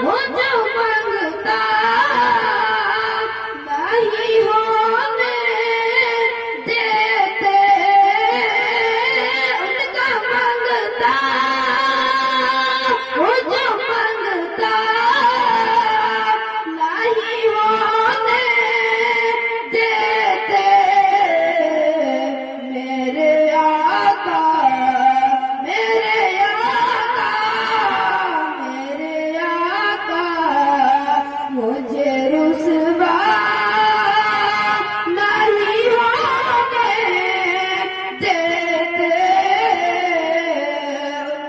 वो जो मांगता नहीं होने देते, उनका मांगता वो जो मांगता नहीं होने देते। मेरे आका, मेरे आका, मेरे आका मुझे रुसवा नहीं होने देते।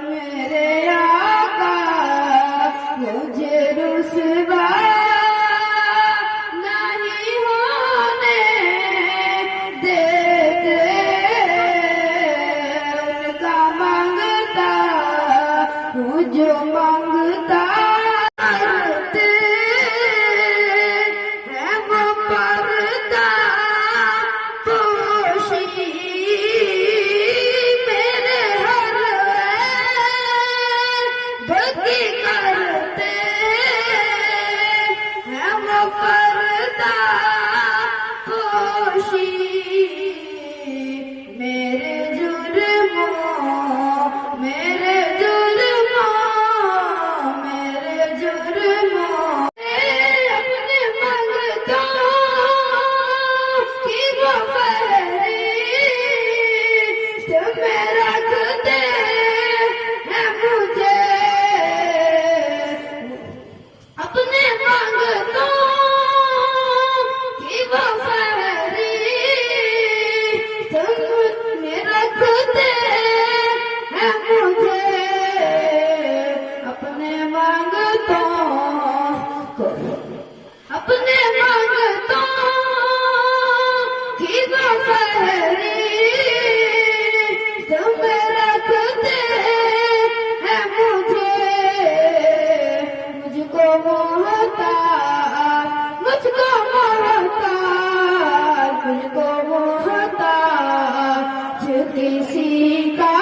मेरे आका मुझे रुसवा नहीं होने देते। उनका मांगता मुझे मांगता करते हैं वो पर्दा पोशी मेरे हर भक्ति करते हैं वो पर्दा पोशी मेरे जुर्मों, मेरे जुर्मों, मेरे जुर्मों। अपने मंगतों की वो फहरिस्त में रखते हैं मुझे। अपने मंगतों की वो फहरिस्त में रखते हैं मुझे। अपने मंगतों को, अपने मंगतों की वो फहरिस्त में रखते हैं मुझे। मुझको मोहताज, मुझको मोहताज, मुझको मोहताज किसी का